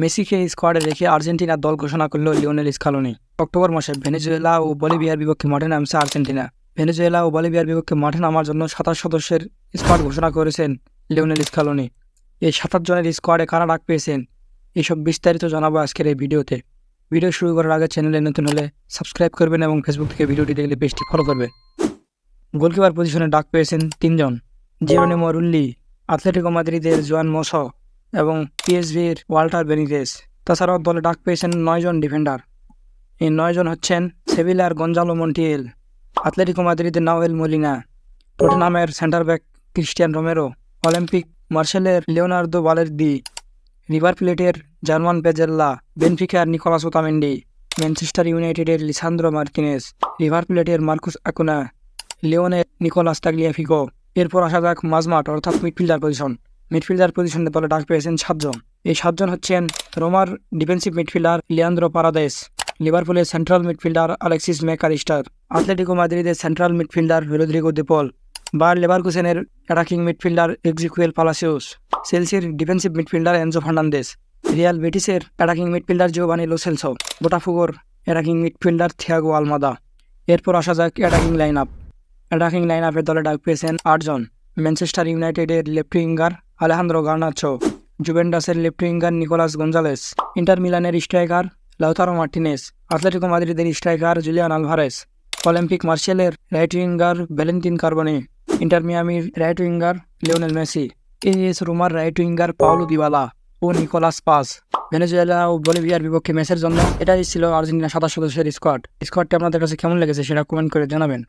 মেসিকে স্কোয়াডে রেখে আর্জেন্টিনার দল ঘোষণা করল লিওনেল স্কালোনি। অক্টোবর মাসে ভেনেজুয়েলা ও বলিভিয়ার বিপক্ষে মাঠে নামছে আর্জেন্টিনা। ভেনেজুয়েলা ও বলিভিয়ার বিপক্ষে মাঠে নামার জন্য 27 সদস্যের স্কোয়াড ঘোষণা করেছেন লিওনেল স্কালোনি। এই 27 জনের স্কোয়াডে কারা ডাক পেয়েছেন, এসব বিস্তারিত জানাবো আজকের এই ভিডিওতে। ভিডিও শুরু করার আগে চ্যানেলে নতুন হলে সাবস্ক্রাইব করবেন এবং ফেসবুক থেকে ভিডিওটি দেখলে পেজটি ফলো করবেন। গোলকিপার পজিশনে ডাক পেয়েছেন 3 জন: জেরোনিমো রুল্লি, আতলেটিকো মাদ্রিদের জোয়ান মোসো এবং পিএসভির ওয়াল্টার বেনিতেস। তাছাড়াও দলে ডাক পেয়েছেন 9 জন ডিফেন্ডার। এই 9 জন হচ্ছেন: সেভিলার গঞ্জালো মন্টিয়েল, আতলেটিকো মাদ্রিদের নাওয়েল মলিনা, টটেনহামের centre back Cristian Romero, Olympique মার্সেলের লিওনার্দো বালের্দি, রিভার প্লেটের জার্মান পেজেল্লা, বেনফিকার নিকোলাস ওতামেন্ডি, ম্যানচেস্টার ইউনাইটেডের লিসান্দ্রো মার্টিনেস, রিভার প্লেটের মার্কুস আকুনা, লিওনের নিকোলাস তাগলিয়াফিকো। এরপর আসা যাক মাঝমাঠ অর্থাৎ মিডফিল্ডার পজিশন। মিডফিল্ডার পজিশনে দলে ডাক পেয়েছেন 7 জন। এই 7 জন হচ্ছেন: রোমার ডিফেন্সিভ মিডফিল্ডার লিয়ান্দ্রো পারাদেস, লিভারপুলের central midfielder Alexis Mac Allister, Atletico মাদ্রিদের central midfielder Rodrigo de Paul, Bayer লেভারকুসেনের অ্যাটাকিং মিডফিল্ডার এক্সিকুয়েল পালাসিওস, চেলসির defensive midfielder Enzo Fernandez, Real বেটিসের attacking midfielder Giovani Lo Celso, বোটাফোগোর অ্যাটাকিং মিডফিল্ডার থিয়াগো আলমাদা। এরপর আসা যাক attacking line up. Attacking line আপের দলে ডাক পেয়েছেন 8 জন: ম্যানচেস্টার ইউনাইটেডের লেফট উইঙ্গার আলেহান্দ্রো গার্নাচো, জুভেন্টাসের left winger Nicolas Gonzalez, inter মিলানের স্ট্রাইকার লাউতারো মার্টিনেস, আতলেটিকো মাদ্রিদের স্ট্রাইকার জুলিয়ান আলভারেস, অলিম্পিক মার্সেলের right winger Valentin Carboni, Inter মিয়ামির right winger Lionel Messi, AS রোমার রাইট উইঙ্গার পাওলো দিবালা ও Nicolas Paz. Venezuela ও বলিভিয়ার বিপক্ষে ম্যাচের জন্য এটাই ছিল আর্জেন্টিনা 27 সদস্যের স্কোয়াডটি আপনাদের কাছে কেমন লেগেছে সেটা কমেন্ট করে জানাবেন।